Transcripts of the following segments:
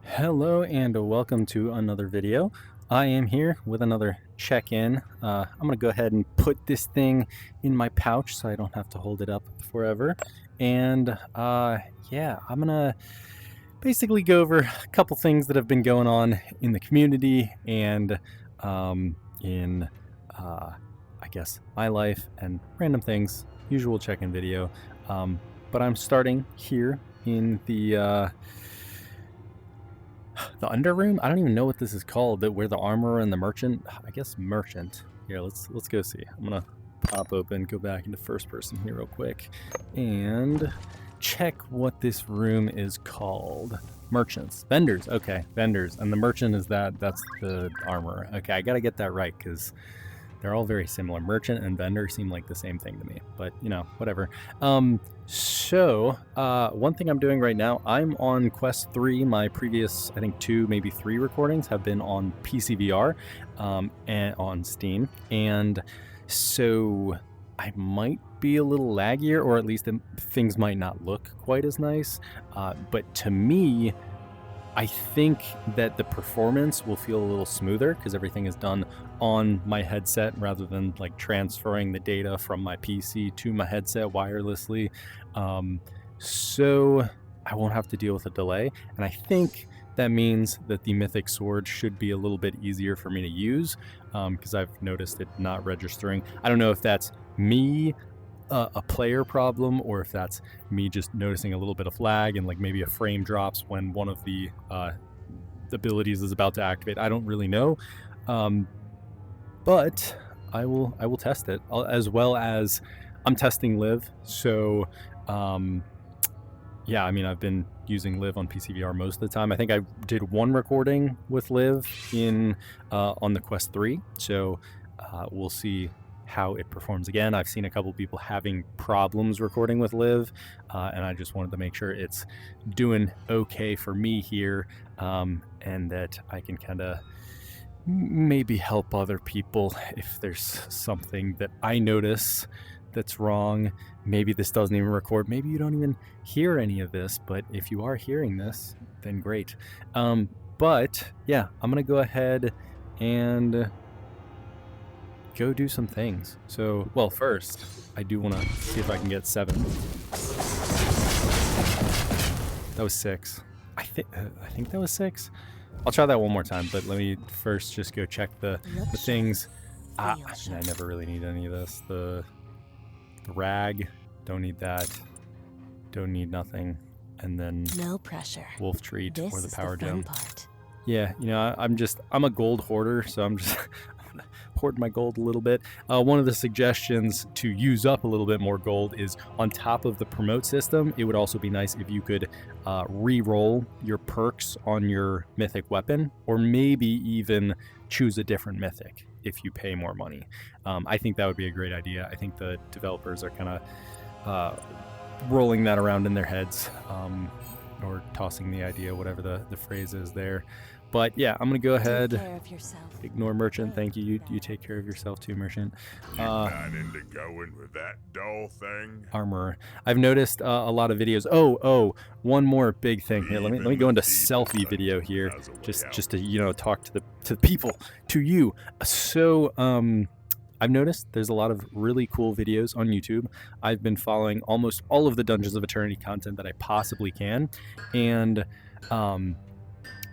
Hello and welcome to another video. I am here with another check-in. I'm gonna go ahead and put this thing in my pouch so I don't have to hold it up forever. And yeah, I'm gonna basically go over a couple things that have been going on in the community and in I guess my life and random things. Usual check-in video. But I'm starting here in the underroom. I don't even know what this is called. Where the armorer and the merchant. I guess merchant. Here, let's go see. I'm gonna pop open, go back into first person here real quick, and check what this room is called. Merchants, vendors. Okay, vendors, and the merchant is that's the armorer. Okay, I gotta get that right because they're all very similar. Merchant and vendor seem like the same thing to me, but you know, whatever. So one thing I'm doing right now, I'm on Quest 3. My previous, I think 2, maybe 3 recordings have been on PCVR and on Steam. And so I might be a little laggier, or at least things might not look quite as nice. But to me, I think that the performance will feel a little smoother because everything is done on my headset rather than like transferring the data from my PC to my headset wirelessly. So I won't have to deal with a delay. And I think that means that the Mythic sword should be a little bit easier for me to use because I've noticed it not registering. I don't know if that's me, a player problem, or if that's me just noticing a little bit of lag and like maybe a frame drops when one of the abilities is about to activate. I don't really know, but I will test it, as well as I'm testing Live. So yeah, I mean, I've been using Live on PCVR most of the time. I think I did one recording with Live in on the Quest 3, so we'll see how it performs again. I've seen a couple people having problems recording with Live, and I just wanted to make sure it's doing okay for me here, and that I can kind of maybe help other people if there's something that I notice that's wrong. Maybe this doesn't even record. Maybe you don't even hear any of this, but if you are hearing this, then great. But yeah, I'm gonna go ahead and go do some things. So, well, first, I do want to see if I can get 7. That was 6. I think that was 6. I'll try that one more time, but let me first just go check the things. I never really need any of this. The rag, don't need that. Don't need nothing. And then no pressure. Wolf treat or the power gem. Part. Yeah, you know, I'm a gold hoarder, so I'm just hoard my gold a little bit. One of the suggestions to use up a little bit more gold is on top of the promote system. It would also be nice if you could re-roll your perks on your mythic weapon, or maybe even choose a different mythic if you pay more money. I think that would be a great idea. I think the developers are kind of rolling that around in their heads, or tossing the idea, whatever the phrase is there. But yeah, I'm gonna go ahead. Take care of yourself. Ignore merchant. Thank you. You take care of yourself too, merchant. You're not into going with that dull thing. Armor. I've noticed a lot of videos. Oh, one more big thing here. Let me go into selfie video here, just to talk to the people, to you. So I've noticed there's a lot of really cool videos on YouTube. I've been following almost all of the Dungeons of Eternity content that I possibly can, and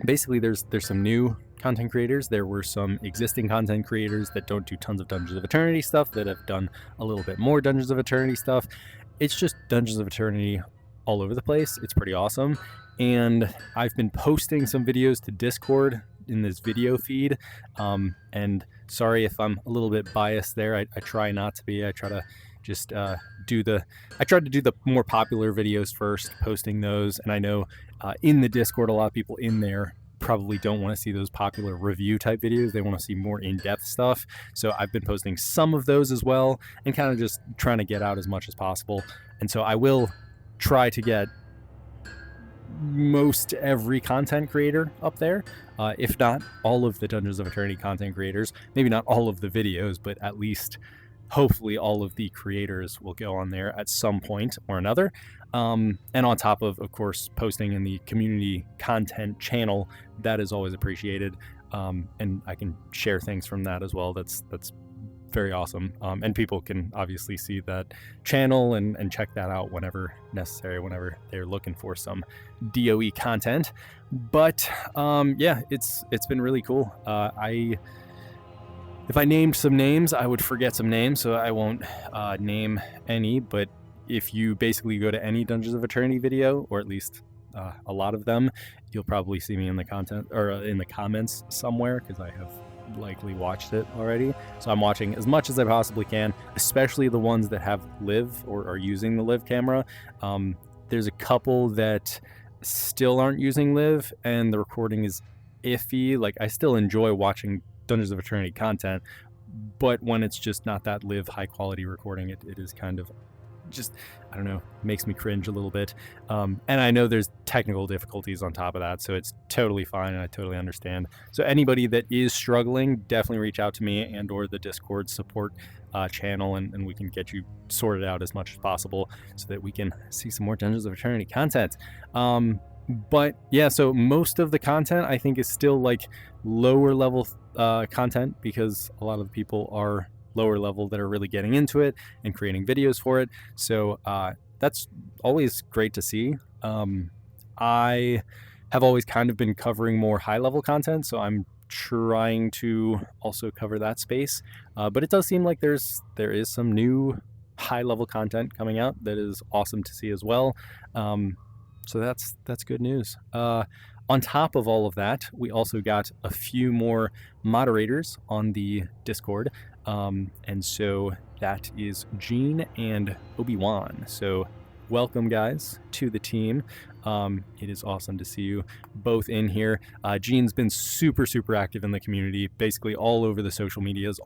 basically there's some new content creators. There were some existing content creators that don't do tons of Dungeons of Eternity stuff that have done a little bit more Dungeons of Eternity stuff. It's just Dungeons of Eternity all over the place. It's pretty awesome. And I've been posting some videos to Discord in this video feed. And sorry if I'm a little bit biased there. I try not to be. I try to just I tried to do the more popular videos first, posting those. And I know in the Discord, a lot of people in there probably don't want to see those popular review type videos. They want to see more in-depth stuff. So I've been posting some of those as well, and kind of just trying to get out as much as possible. And so I will try to get most every content creator up there, if not all of the Dungeons of Eternity content creators. Maybe not all of the videos, but at least hopefully all of the creators will go on there at some point or another. And on top of course, posting in the community content channel, that is always appreciated. And I can share things from that as well. That's very awesome. And people can obviously see that channel and check that out whenever necessary, whenever they're looking for some DOE content. But yeah, it's been really cool. If I named some names, I would forget some names, so I won't name any. But if you basically go to any Dungeons of Eternity video, or at least a lot of them, you'll probably see me in the content or in the comments somewhere, because I have likely watched it already. So I'm watching as much as I possibly can, especially the ones that have live or are using the live camera. There's a couple that still aren't using live, and the recording is iffy. Like, I still enjoy watching Dungeons of Eternity content, but when it's just not that live high quality recording, it is kind of just, I don't know, makes me cringe a little bit. And I know there's technical difficulties on top of that, so it's totally fine, and I totally understand. So anybody that is struggling, definitely reach out to me and or the Discord support channel, and we can get you sorted out as much as possible so that we can see some more Dungeons of Eternity content. But yeah, so most of the content I think is still like lower level content, because a lot of the people are lower level that are really getting into it and creating videos for it. So that's always great to see. I have always kind of been covering more high level content, so I'm trying to also cover that space. But it does seem like there is some new high level content coming out that is awesome to see as well. So that's good news. On top of all of that, we also got a few more moderators on the Discord. And so that is Gene and Obi-Wan. So welcome, guys, to the team. It is awesome to see you both in here. Gene's been super active in the community, basically all of the social medias,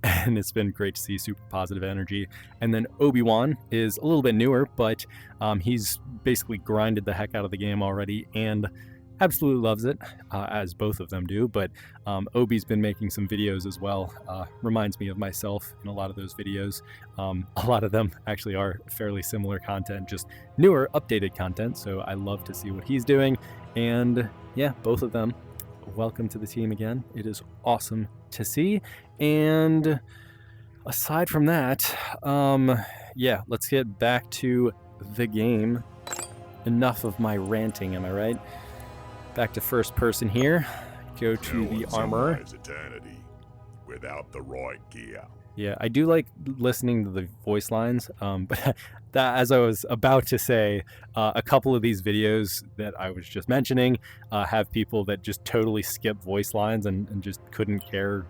and it's been great to see super positive energy. And then Obi-Wan is a little bit newer, but he's basically grinded the heck out of the game already and absolutely loves it, as both of them do. But Obi's been making some videos as well. Reminds me of myself in a lot of those videos. A lot of them actually are fairly similar content, just newer, updated content. So I love to see what he's doing. And yeah, both of them, welcome to the team again. It is awesome to see. And aside from that, yeah, let's get back to the game. Enough of my ranting, am I right? Back to first person here. Go to the armor. Eternity without the right gear. Yeah, I do like listening to the voice lines, but that, as I was about to say, a couple of these videos that I was just mentioning have people that just totally skip voice lines and just couldn't care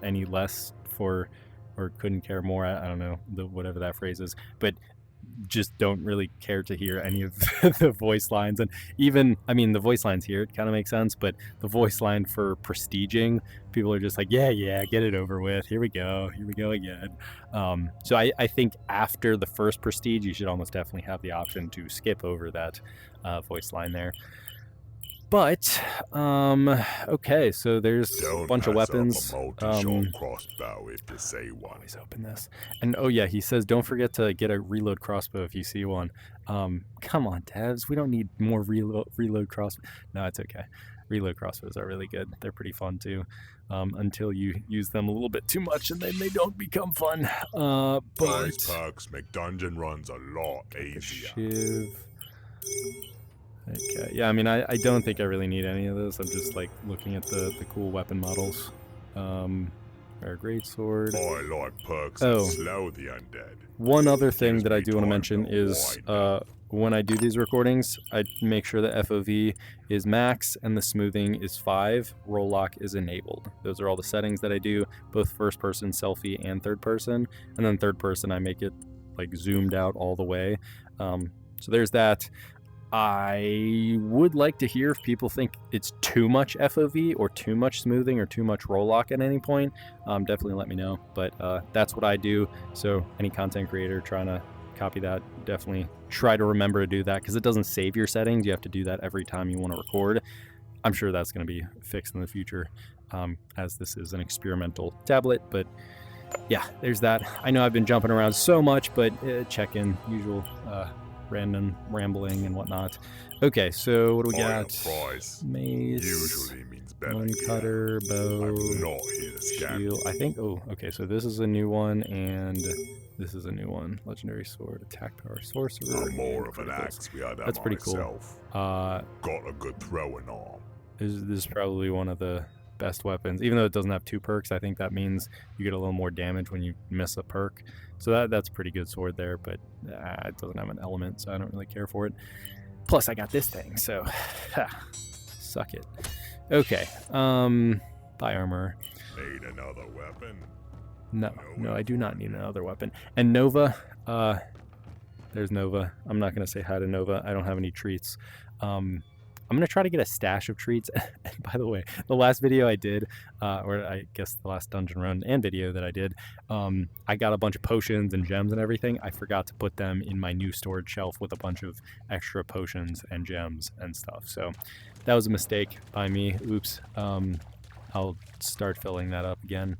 any less for, or couldn't care more, I don't know, whatever that phrase is, but just don't really care to hear any of the voice lines. And even, I mean, the voice lines here, it kind of makes sense, but the voice line for prestiging, people are just like, yeah, get it over with, here we go again. So I think after the first prestige, you should almost definitely have the option to skip over that voice line there. But okay, so there's a bunch of weapons. Crossbow if you say one. Always open this. And oh yeah, he says don't forget to get a reload crossbow if you see one. Come on, devs, we don't need more reload crossbow. No, it's okay. Reload crossbows are really good. They're pretty fun too, until you use them a little bit too much, and then they don't become fun. But those perks make dungeon runs a lot easier. Shiv. Okay, yeah, I mean, I don't think I really need any of this. I'm just, like, looking at the cool weapon models. Our greatsword. I like perks that slow the undead. One other thing that I do want to mention is, when I do these recordings, I make sure that FOV is max and the smoothing is 5. Roll lock is enabled. Those are all the settings that I do, both first person, selfie, and third person. And then third person, I make it, like, zoomed out all the way. So there's that. I would like to hear if people think it's too much FOV or too much smoothing or too much roll lock at any point. Definitely let me know, but that's what I do. So any content creator trying to copy that, definitely try to remember to do that, because it doesn't save your settings. You have to do that every time you want to record. I'm sure that's going to be fixed in the future, as this is an experimental tablet, but yeah, there's that. I know I've been jumping around so much, but check in, usual random rambling and whatnot. Okay, so what do we got? Price Mace, usually means better bone gear. cutter, bow, I'm not here to scam shield. I think, oh, okay, so this is a new one, and this is a new one. Legendary sword, attack power, sorcerer. I'm more and of an criticals. axe wielder That's pretty cool. myself. Got a good throwing arm. This is probably one of the best weapons. Even though it doesn't have 2 perks, I think that means you get a little more damage when you miss a perk. So that's a pretty good sword there, but it doesn't have an element, so I don't really care for it. Plus, I got this thing, so suck it. Okay, buy armor. Need another weapon? No, I do not need another weapon. And Nova, there's Nova. I'm not going to say hi to Nova. I don't have any treats. I'm going to try to get a stash of treats. And by the way, the last video I did, or I guess the last dungeon run and video that I did, I got a bunch of potions and gems and everything. I forgot to put them in my new storage shelf with a bunch of extra potions and gems and stuff. So that was a mistake by me. Oops. I'll start filling that up again.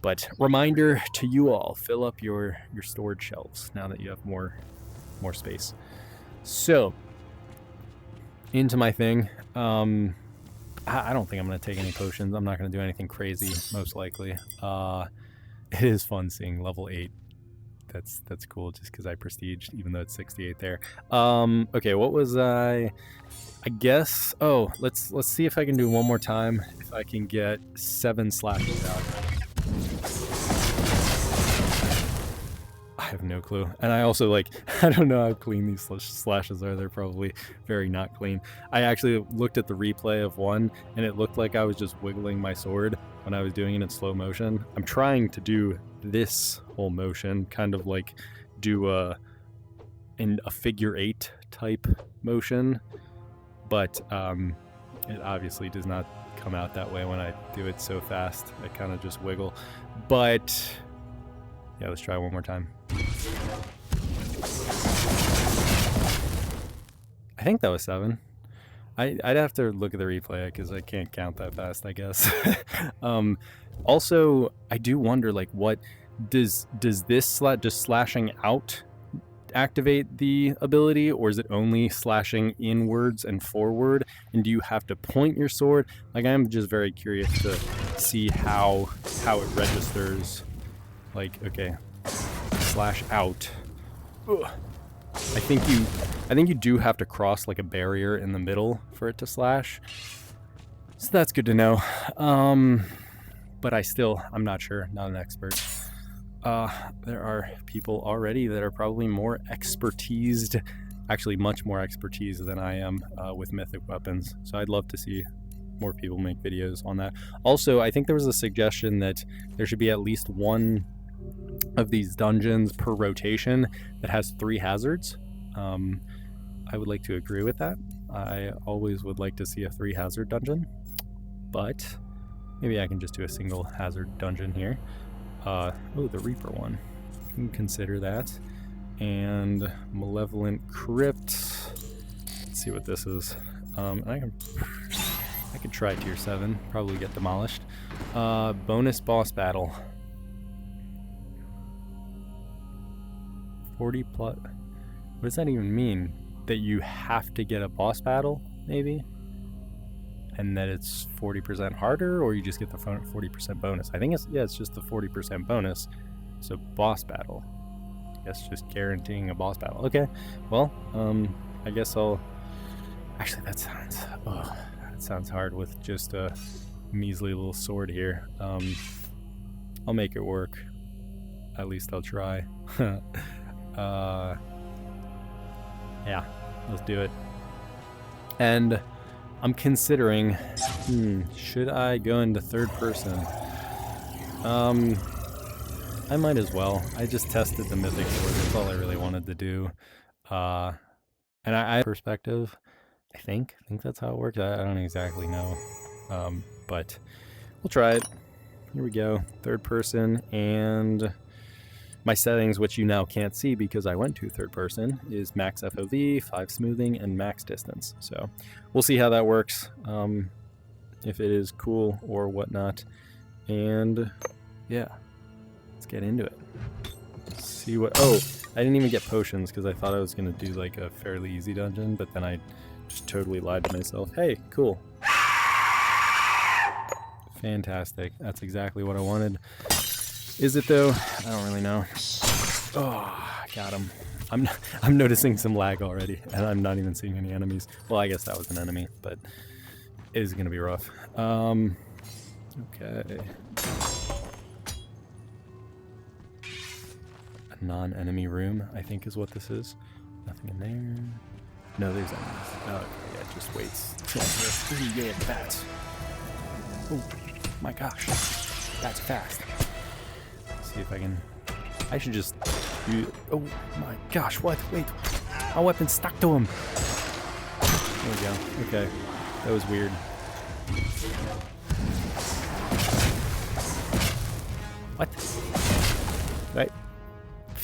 But reminder to you all, fill up your storage shelves now that you have more space. So into my thing. I don't think I'm going to take any potions. I'm not going to do anything crazy, most likely. It is fun seeing level 8. That's cool, just because I prestiged, even though it's 68 there. Okay, what was I guess... Oh, let's see if I can do one more time. If I can get 7 slashes out. I have no clue. And I also, like, I don't know how clean these slashes are. They're probably very not clean. I actually looked at the replay of one, and it looked like I was just wiggling my sword when I was doing it in slow motion. I'm trying to do this whole motion, kind of like do in a figure 8 type motion, but it obviously does not come out that way when I do it so fast. I kind of just wiggle. But yeah, let's try one more time. I think that was 7. I'd have to look at the replay because I can't count that fast, I guess. Also, I do wonder, like, what does this just slashing out activate the ability, or is it only slashing inwards and forward? And do you have to point your sword? Like, I'm just very curious to see how it registers. Like, okay, slash out. Ugh. I think you do have to cross like a barrier in the middle for it to slash. So that's good to know. But I'm not sure, not an expert. There are people already that are probably more expertised, actually much more expertise than I am with mythic weapons. So I'd love to see more people make videos on that. Also, I think there was a suggestion that there should be at least one of these dungeons per rotation that has 3 hazards. I would like to agree with that. I always would like to see a 3 hazard dungeon, but maybe I can just do a single hazard dungeon here. Oh, the Reaper one. You can consider that. And Malevolent Crypt. Let's see what this is. I could try tier 7, probably get demolished. Bonus boss battle. 40 plus. What does that even mean? That you have to get a boss battle, maybe? And that it's 40% harder, or you just get the 40% bonus? I think it's just the 40% bonus. So boss battle. I guess just guaranteeing a boss battle. Okay. Well, I guess I'll. Actually, that sounds hard with just a measly little sword here. I'll make it work. At least I'll try. Yeah, let's do it. And I'm considering, should I go into third person? I might as well. I just tested the mythic sword. That's all I really wanted to do. And I perspective, I think that's how it works. I don't exactly know. But we'll try it. Here we go. Third person, and my settings, which you now can't see because I went to third person, is max FOV, 5 smoothing, and max distance. So we'll see how that works, if it is cool or whatnot. And yeah, Let's get into it. See what... Oh, I didn't even get potions because I thought I was going to do like a fairly easy dungeon, but then I just totally lied to myself. Hey, cool. Fantastic. That's exactly what I wanted. Is it though? I don't really know. Oh, got him. I'm noticing some lag already, and I'm not even seeing any enemies. Well, I guess that was an enemy, but it is going to be rough. Okay. A non-enemy room, I think is what this is. Nothing in there. No, there's enemies. Oh, okay, yeah, it just waits. There's 3 red bats. Oh, my gosh. That's fast. Let's see if I can... I should just... Oh my gosh, what? Wait. My weapon's stuck to him. There we go. Okay. That was weird. What? Right?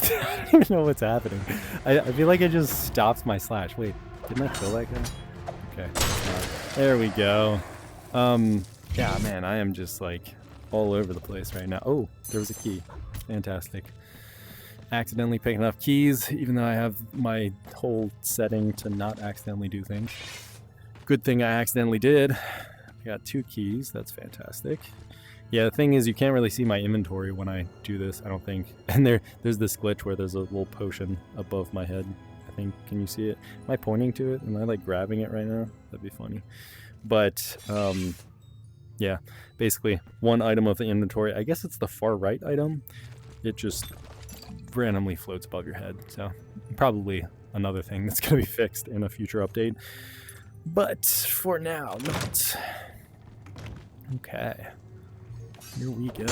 I don't even know what's happening. I feel like it just stops my slash. Wait, didn't I kill that guy? Okay. There we go. Yeah, man, I am just like all over the place right now. Oh, there was a key. Fantastic. Accidentally picking up keys, even though I have my whole setting to not accidentally do things. Good thing I accidentally did. I got 2 keys. That's fantastic. Yeah, the thing is, you can't really see my inventory when I do this, I don't think. And there's this glitch where there's a little potion above my head. I think, can you see it? Am I pointing to it? Am I like grabbing it right now? That'd be funny. But, yeah, basically 1 item of the inventory. I guess it's the far right item. It just randomly floats above your head. So probably another thing that's going to be fixed in a future update. But for now, not. Okay. Here we go.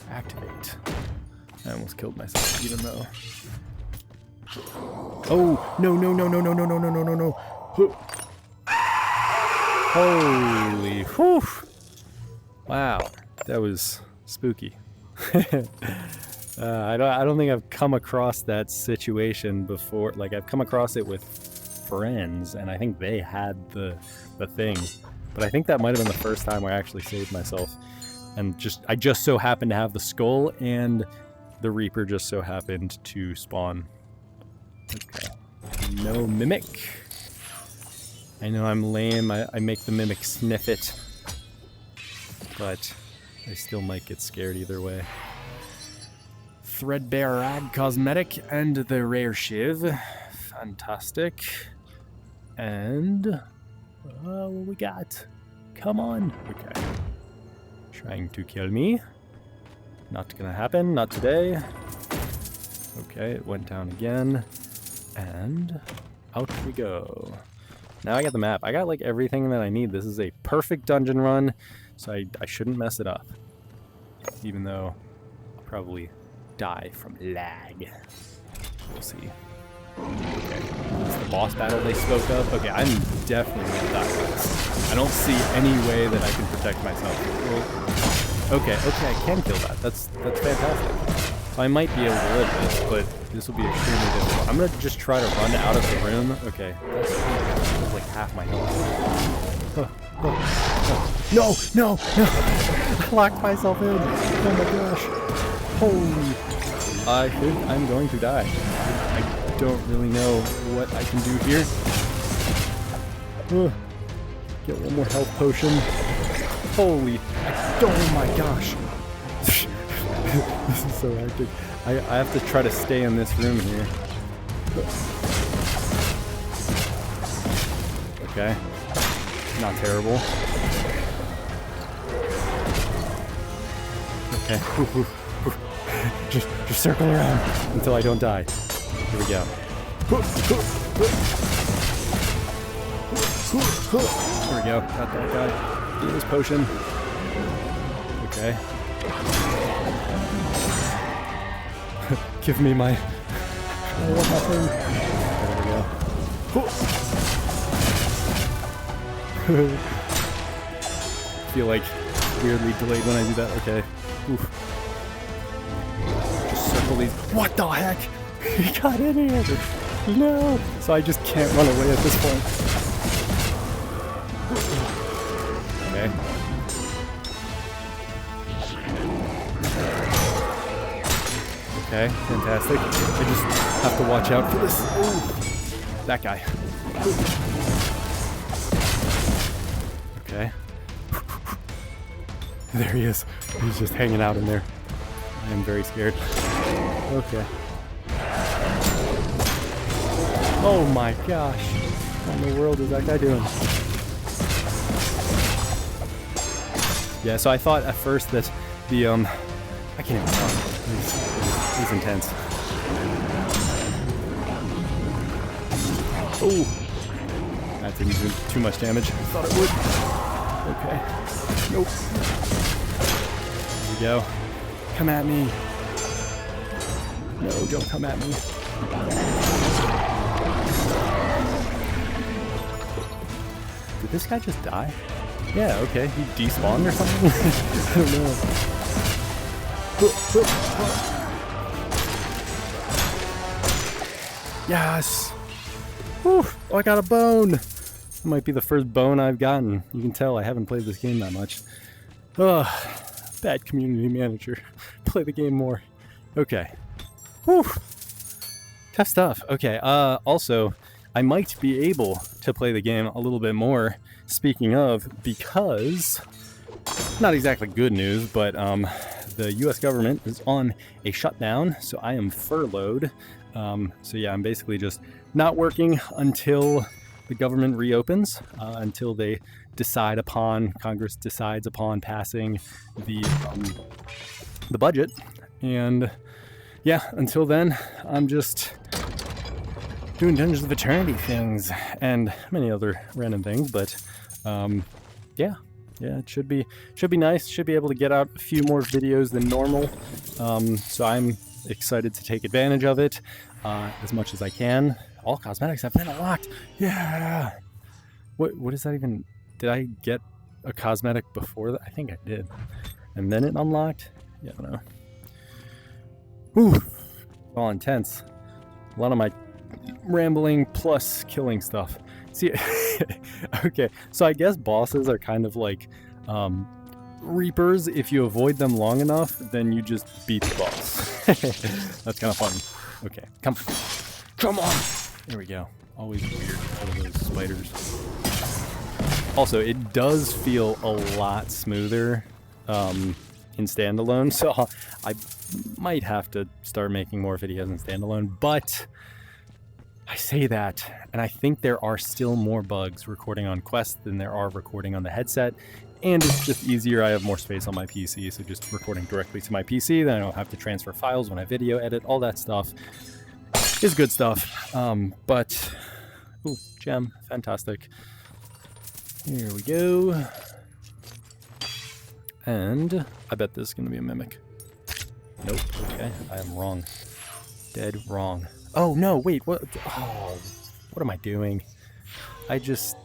Activate. I almost killed myself, even though... Oh! No, no, no, no, no, no, no, no, no, no, no! Holy... Whew! Wow. That was spooky. I don't think I've come across that situation before. Like, I've come across it with friends, and I think they had the thing. But I think that might have been the first time I actually saved myself. And I just so happened to have the skull, and the Reaper just so happened to spawn. Okay. No Mimic. I know I'm lame. I make the Mimic sniff it. But I still might get scared either way. Threadbare Rag Cosmetic and the Rare Shiv. Fantastic. And... what we got? Come on. Okay. Trying to kill me. Not gonna happen. Not today. Okay, it went down again. And out we go. Now I got the map. I got like everything that I need. This is a perfect dungeon run, so I shouldn't mess it up. Even though I'll probably die from lag. We'll see. Okay, it's the boss battle they spoke of. Okay, I'm definitely gonna die from this. I don't see any way that I can protect myself. Well, okay, I can kill that. That's fantastic. So I might be able to live this, but this will be extremely difficult. I'm gonna just try to run out of the room. Okay, that's like half my health. No! I locked myself in. Oh my gosh. Holy. I'm going to die. I don't really know what I can do here. Get one more health potion. Holy. Oh my gosh. This is so hectic. I have to try to stay in this room here. Okay. Not terrible. Okay. Just circle around until I don't die. Here we go. There we go. Got that guy. Get his potion. Okay. Give me my... I want my thing. There we go. Feel like weirdly delayed when I do that. Okay. Oof. Just circle these. What the heck? He got in here. No. So I just can't run away at this point. Okay. Okay, fantastic. I just have to watch out for this. Ooh, that guy. Okay. There he is. He's just hanging out in there. I am very scared. Okay. Oh my gosh. What in the world is that guy doing? Yeah, so I thought at first that the, I can't even talk. He's intense. Oh! That didn't do too much damage. I thought it would. Okay. Nope. Here we go. Come at me. No, don't come at me. Did this guy just die? Yeah, okay. He despawned or something? I don't know. Yes! Whew. Oh, I got a bone! That might be the first bone I've gotten. You can tell I haven't played this game that much. Ugh. Bad community manager. Play the game more. Okay. Whew. Tough stuff. Okay, also, I might be able to play the game a little bit more, speaking of, because, not exactly good news, but the US government is on a shutdown, so I am furloughed. So yeah, I'm basically just not working until the government reopens, until they decide upon, Congress decides upon passing the budget. And yeah, until then, I'm just doing Dungeons of Eternity things and many other random things, but yeah, it should be nice. Should be able to get out a few more videos than normal. So I'm excited to take advantage of it as much as I can. All cosmetics have been unlocked. Yeah. What is that even? Did I get a cosmetic before that? I think I did. And then it unlocked? Yeah, I don't know. Whew. It's all intense. A lot of my rambling plus killing stuff. See, okay, so I guess bosses are kind of like reapers. If you avoid them long enough, then you just beat the boss. That's kind of fun. Okay, come on. There we go. Always weird for those spiders. Also, it does feel a lot smoother in standalone, so I might have to start making more videos in standalone, but I say that, and I think there are still more bugs recording on Quest than there are recording on the headset, and it's just easier. I have more space on my PC, so just recording directly to my PC, then I don't have to transfer files when I video edit. All that stuff is good stuff, but, ooh, gem, fantastic. Here we go. And I bet this is going to be a mimic. Nope, okay, I am wrong. Dead wrong. Oh, no, wait, what? Oh, what am I doing? I just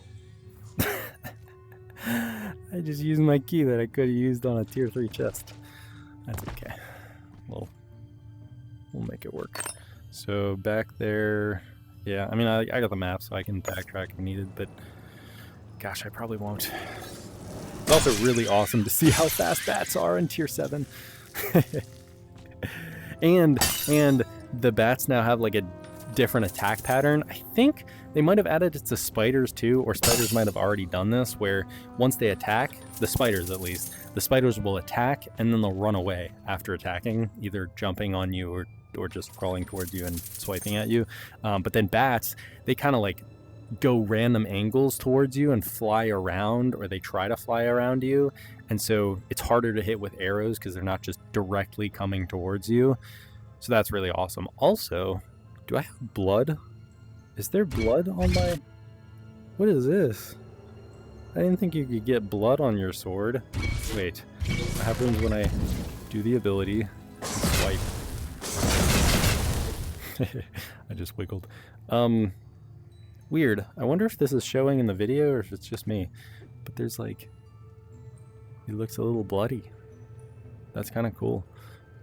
used my key that I could have used on a tier 3 chest. That's okay. We'll make it work. So back there, yeah, I mean, I got the map, so I can backtrack if needed, but gosh, I probably won't. It's also really awesome to see how fast bats are in tier 7. and the bats now have like a different attack pattern. I think they might have added it to spiders too, or spiders might have already done this, where once they attack, the spiders at least, the spiders will attack and then they'll run away after attacking, either jumping on you or just crawling towards you and swiping at you. But then bats, they kind of like go random angles towards you and fly around, or they try to fly around you, and so it's harder to hit with arrows because they're not just directly coming towards you. So that's really awesome. Also, do I have blood? Is there blood on my... What is this? I didn't think you could get blood on your sword. Wait, what happens when I do the ability? Swipe. I just wiggled. Weird. I wonder if this is showing in the video or if it's just me. But there's like... He looks a little bloody. That's kind of cool.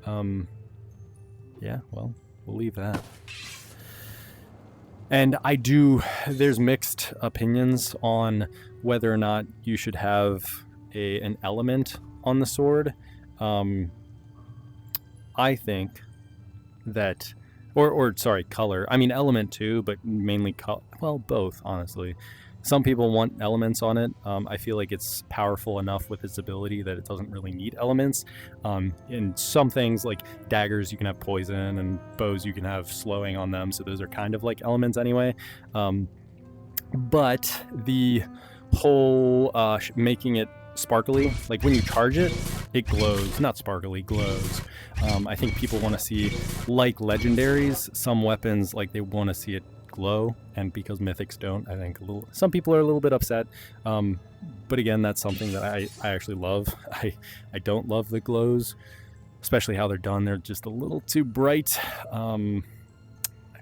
Yeah, well, we'll leave that. And there's mixed opinions on whether or not you should have an element on the sword. I think that, or sorry, color. I mean element too, but mainly well, both honestly. Some people want elements on it. I feel like it's powerful enough with its ability that it doesn't really need elements. In some things like daggers, you can have poison, and bows you can have slowing on them, so those are kind of like elements anyway. But the whole making it sparkly, like when you charge it, it glows. Not sparkly, glows. I think people want to see, like legendaries, some weapons, like they want to see it glow, and because mythics don't, I think some people are a little bit upset. But again, that's something that I actually love. I don't love the glows, especially how they're done. They're just a little too bright. I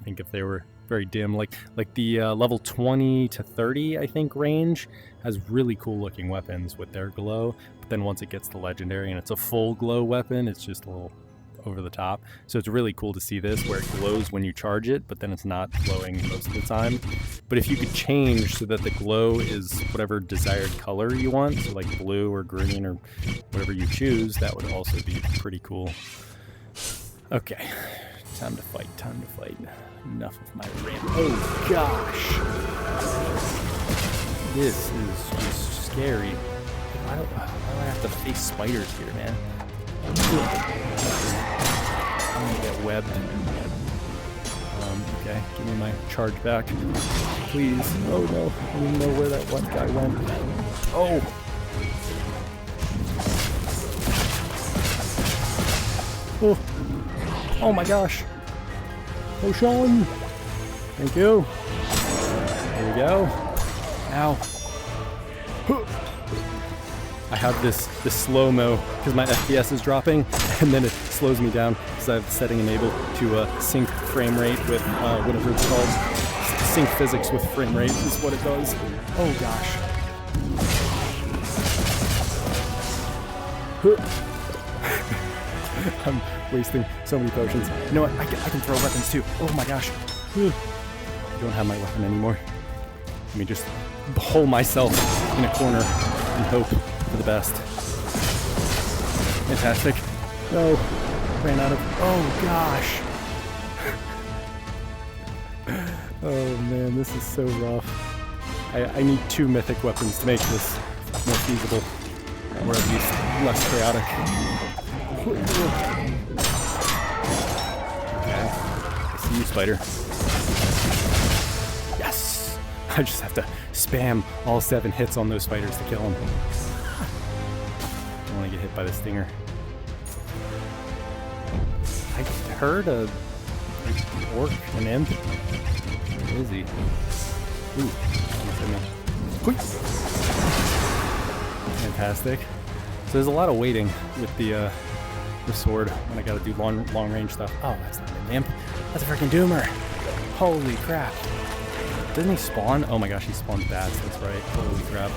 think if they were very dim, like the level 20 to 30, I think, range has really cool looking weapons with their glow, but then once it gets to legendary and it's a full glow weapon, it's just a little over the top. So it's really cool to see this where it glows when you charge it, but then it's not glowing most of the time. But if you could change so that the glow is whatever desired color you want, so like blue or green or whatever you choose, that would also be pretty cool. Okay, time to fight, time to fight. Enough of my rant. Oh gosh, this is just scary. Why do I have to face spiders here, man? I'm gonna get webbed. Okay, give me my charge back, please. Oh no, I don't even know where that one guy went. Oh! Oh! Oh my gosh! Potion! Thank you. There we go. Ow. I have this slow-mo because my FPS is dropping, and then it slows me down because I have the setting enabled to sync frame rate with whatever it's called. Sync physics with frame rate is what it does. Oh gosh. I'm wasting so many potions. You know what? I can throw weapons too. Oh my gosh. I don't have my weapon anymore. Let me just hole myself in a corner and hope for the best. Fantastic. No. Ran out of... Oh gosh. Oh man, this is so rough. I need 2 mythic weapons to make this more feasible. Or at least less chaotic. Okay. I see you, spider. Yes! I just have to spam all 7 hits on those spiders to kill them. I don't want to get hit by the stinger. I heard a orc, an imp. Where is he? Ooh, fantastic. So there's a lot of waiting with the sword when I gotta do long range stuff. Oh, that's not an imp. That's a freaking doomer. Holy crap. Doesn't he spawn? Oh my gosh, he spawns bats. That's right. Holy crap.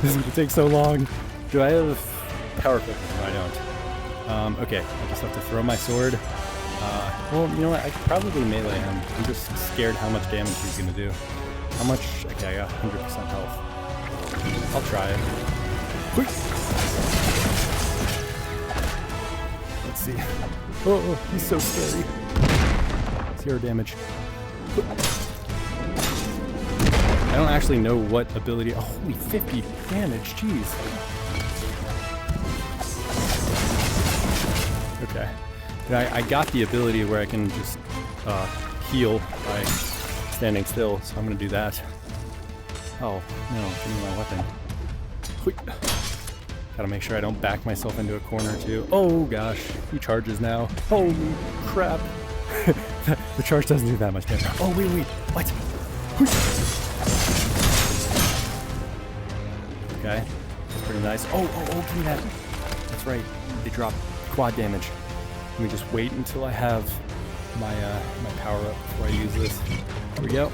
This is gonna take so long. Do I have power equipment? No, I don't. Okay, I just have to throw my sword. Well, you know what? I could probably melee him. I'm just scared how much damage he's gonna do. How much? Okay, I got 100% health. I'll try it. Let's see. Oh, he's so scary. 0 damage. I don't actually know what ability. Oh, holy 50 damage. Jeez. Okay. I got the ability where I can just heal by standing still, so I'm gonna do that. Oh, no, give me my weapon. Gotta make sure I don't back myself into a corner too. Oh gosh, he charges now. Holy crap. The charge doesn't do that much damage. Oh, wait, what? Okay, that's pretty nice. Oh, give me that. That's right, they drop quad damage. Let me just wait until I have my my power up before I use this. Here we go.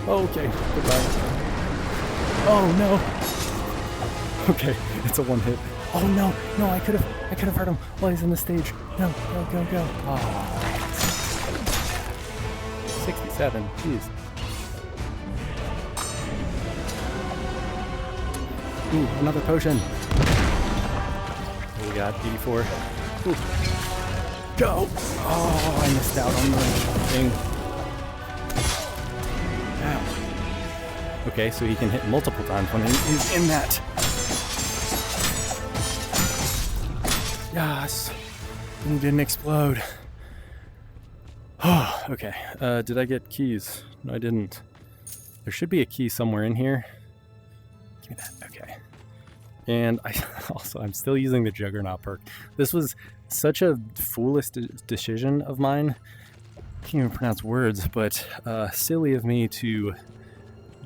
Okay, goodbye. Oh no. Okay, it's a 1 hit. Oh no, I could have hurt him while he's on the stage. No, go. Oh. 67, jeez. Ooh, another potion. What do we got? 84. Ooh. Go! Oh, I missed out on the thing. Ow. Okay, so he can hit multiple times when he's in that. Yes. And he didn't explode. Oh, okay. Did I get keys? No, I didn't. There should be a key somewhere in here. Give me that. Okay. And I'm still using the Juggernaut perk. This was such a foolish decision of mine. I can't even pronounce words, but silly of me to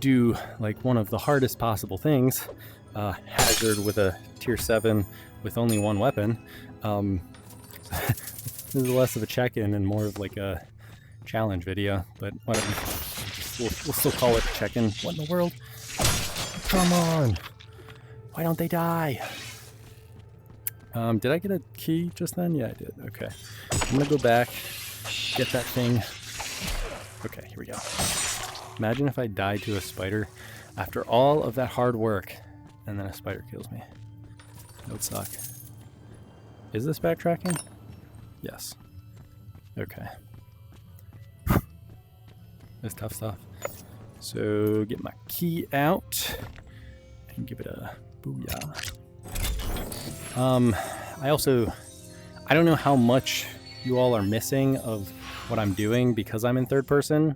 do like one of the hardest possible things. Hazard with a tier 7 with only one weapon. This is less of a check-in and more of like a challenge video, but whatever. We'll still call it a check-in. What in the world? Come on! Why don't they die? Did I get a key just then? Yeah, I did. Okay. I'm gonna go back, get that thing. Okay, here we go. Imagine if I died to a spider after all of that hard work, and then a spider kills me. That would suck. Is this backtracking? Yes. Okay. That's tough stuff. So get my key out and give it a booyah. I don't know how much you all are missing of what I'm doing because I'm in third person,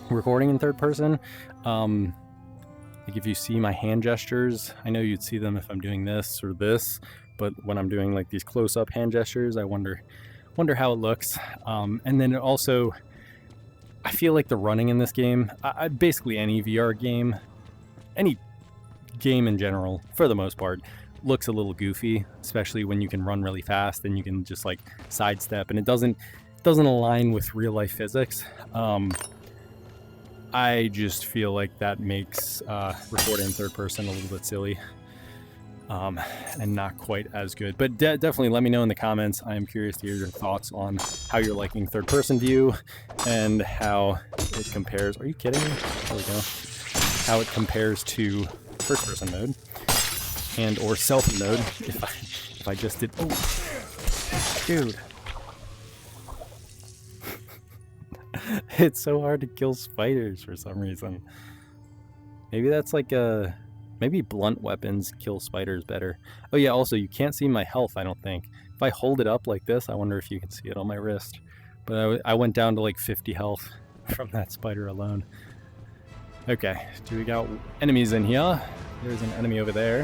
recording in third person. Like if you see my hand gestures, I know you'd see them if I'm doing this or this, but when I'm doing like these close-up hand gestures, I wonder how it looks. And then it also, I feel like the running in this game, basically any VR game, any game in general, for the most part, looks a little goofy, especially when you can run really fast and you can just like sidestep, and it doesn't align with real life physics. I just feel like that makes recording in third person a little bit silly. And not quite as good, but definitely let me know in the comments. I am curious to hear your thoughts on how you're liking third person view and how it compares. Are you kidding me? There we go. How it compares to first person mode and or selfie mode. If I just did, oh, dude. It's so hard to kill spiders for some reason. Maybe that's like maybe blunt weapons kill spiders better. Oh yeah, also you can't see my health, I don't think. If I hold it up like this, I wonder if you can see it on my wrist. But I went down to like 50 health from that spider alone. Okay, do we got enemies in here? There's an enemy over there.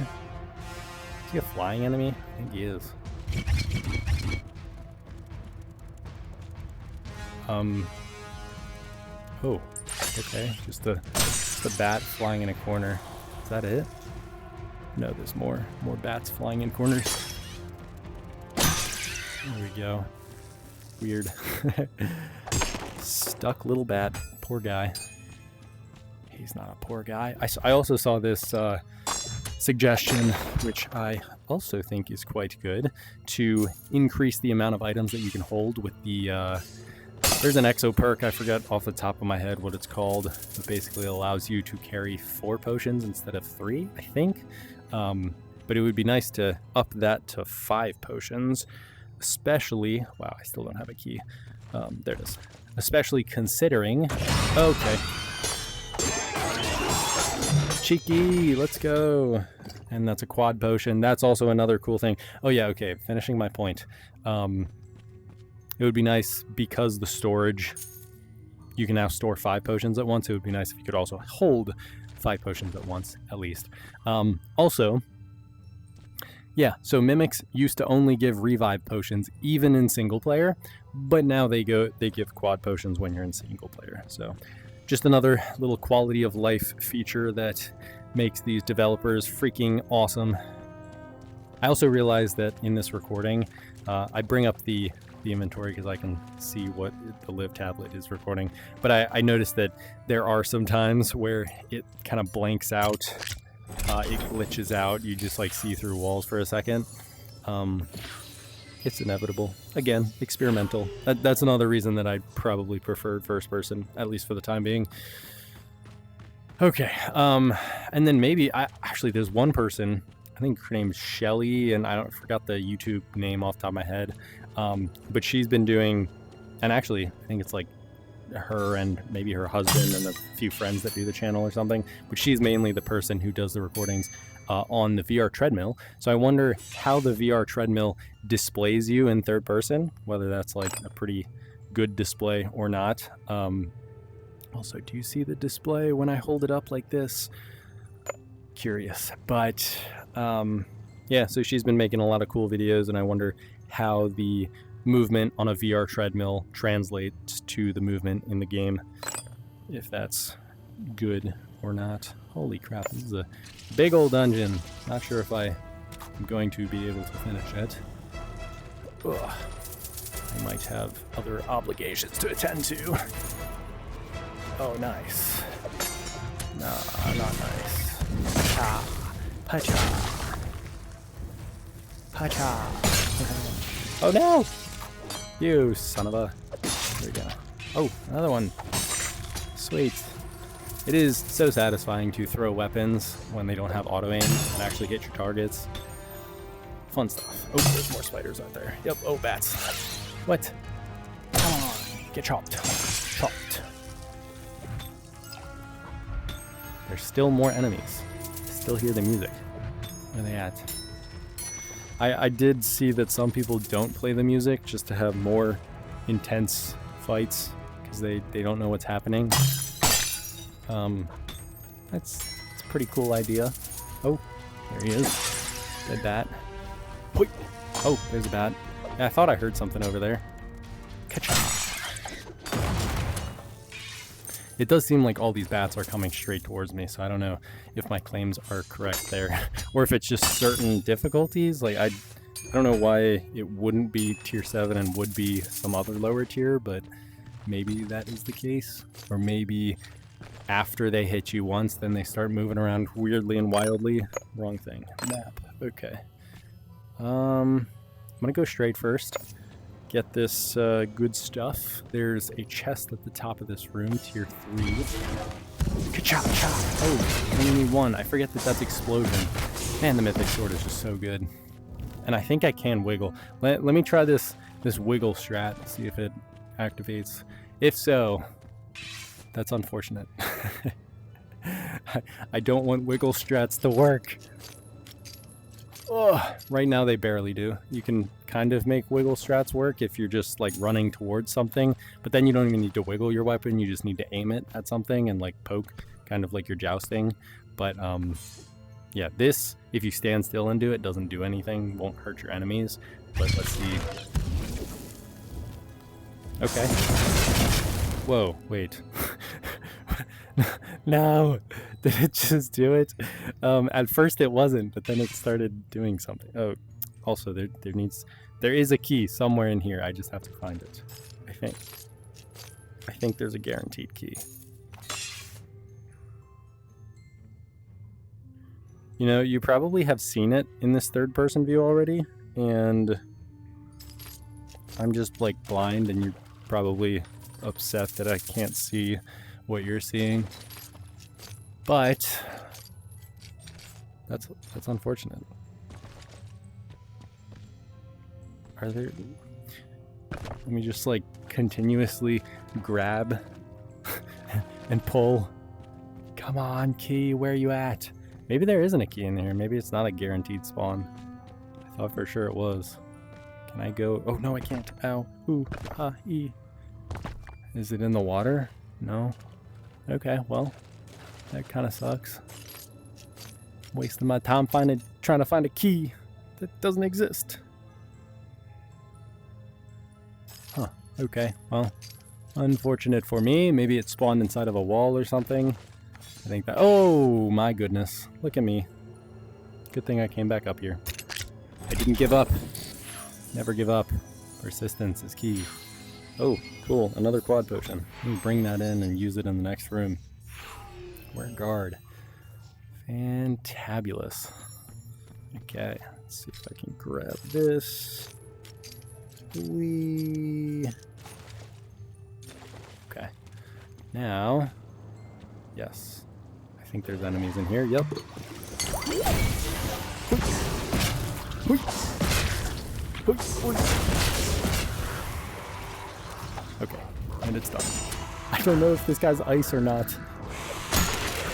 Is he a flying enemy? I think he is. Oh, okay, just a bat flying in a corner. Is that it? No, there's more bats flying in corners. There we go. Weird. Stuck little bat. Poor guy. He's not a poor guy. I also saw this suggestion, which I also think is quite good, to increase the amount of items that you can hold with the... there's an exo perk, I forget off the top of my head what it's called, but basically allows you to carry 4 potions instead of 3, I think. But it would be nice to up that to 5 potions, especially... Wow, I still don't have a key. There it is. Especially considering... Okay. Cheeky, let's go. And that's a quad potion. That's also another cool thing. Oh yeah, okay, finishing my point. It would be nice because the storage, you can now store 5 potions at once. It would be nice if you could also hold 5 potions at once, at least. Also, yeah, so Mimics used to only give revive potions even in single player, but now they give quad potions when you're in single player. So just another little quality of life feature that makes these developers freaking awesome. I also realized that in this recording, I bring up the inventory because I can see what the Live tablet is recording, but I noticed that there are some times where it kind of blanks out, it glitches out, you just like see through walls for a second. It's inevitable. Again, experimental. That's another reason that I probably preferred first person, at least for the time being. Okay, and then maybe actually there's one person, I think her name's Shelly, and I forgot the YouTube name off the top of my head, but she's been doing, and actually I think it's like her and maybe her husband and a few friends that do the channel or something, but she's mainly the person who does the recordings on the VR treadmill. So I wonder how the VR treadmill displays you in third person, whether that's like a pretty good display or not. Also, do you see the display when I hold it up like this? Curious. But yeah, so she's been making a lot of cool videos, and I wonder how the movement on a VR treadmill translates to the movement in the game, if that's good or not. Holy crap, this is a big old dungeon. Not sure if I'm going to be able to finish it. Ugh. I might have other obligations to attend to. Oh, nice. No, not nice. Pacha. Pacha. Pacha. Oh no! You son of a... There we go. Oh, another one. Sweet. It is so satisfying to throw weapons when they don't have auto aim and actually hit your targets. Fun stuff. Oh, there's more spiders out there. Yep, oh, bats. What? Come on, get chopped. Chopped. There's still more enemies. Still hear the music. Where are they at? I did see that some people don't play the music just to have more intense fights because they don't know what's happening. That's a pretty cool idea. Oh, there he is. Dead bat. Oh, there's a bat. Yeah, I thought I heard something over there. Ka-cha. It does seem like all these bats are coming straight towards me, so I don't know if my claims are correct there, or if it's just certain difficulties. Like I don't know why it wouldn't be tier 7 and would be some other lower tier, but maybe that is the case. Or maybe after they hit you once, then they start moving around weirdly and wildly. Wrong thing. Map. Okay. I'm gonna go straight first. Get this good stuff. There's a chest at the top of this room, tier 3. Ka-chop, chop. Oh, only need one. I forget that that's explosion. Man, the Mythic sword is just so good. And I think I can wiggle. Let me try this wiggle strat, see if it activates. If so, that's unfortunate. I don't want wiggle strats to work. Ugh, right now they barely do. You can kind of make wiggle strats work if you're just like running towards something, but then you don't even need to wiggle your weapon, you just need to aim it at something and like poke, kind of like you're jousting. But yeah, this, if you stand still and do it, doesn't do anything, won't hurt your enemies. But let's see. Okay. Whoa, wait. No, did it just do it? At first it wasn't, but then it started doing something. Oh, also there is a key somewhere in here. I just have to find it. I think there's a guaranteed key. You know, you probably have seen it in this third person view already, and I'm just like blind, and you're probably upset that I can't see what you're seeing. But that's unfortunate. Are there... Let me just like continuously grab and pull. Come on, key, where are you at? Maybe there isn't a key in here. Maybe it's not a guaranteed spawn. I thought for sure it was. Can I go? Oh no, I can't. Ow. Ooh. Ha. E. Is it in the water? No. Okay, well, that kind of sucks. Wasting my time trying to find a key that doesn't exist. Huh. Okay, well, unfortunate for me. Maybe it spawned inside of a wall or something. I think that... Oh, my goodness. Look at me. Good thing I came back up here. I didn't give up. Never give up. Persistence is key. Oh, cool. Another quad potion. Let me bring that in and use it in the next room. Wear guard. Fantabulous. Okay, let's see if I can grab this. Whee. Okay. Now, yes. think there's enemies in here. Yep. Okay, and it's done. I don't know if this guy's ice or not.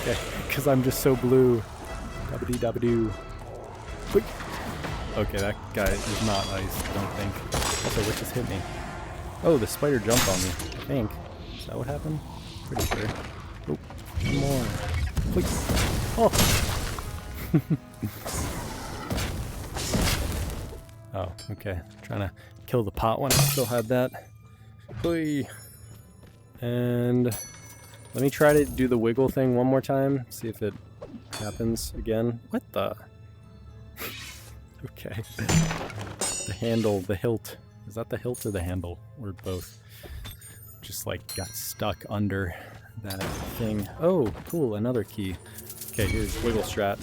Okay, because I'm just so blue. Dabba-dee-dabba-doo. Okay, that guy is not ice, I don't think. Also, what just hit me? Oh, the spider jumped on me, I think. Is that what happened? Pretty sure. Oh, one more. Quick. Oh! Oh, okay. Trying to kill the pot when I still had that. Oy. And let me try to do the wiggle thing one more time. See if it happens again. What the? Okay. The handle, the hilt. Is that the hilt or the handle? Or both? Just like got stuck under that thing. Oh, cool. Another key. Okay, here's wiggle strat.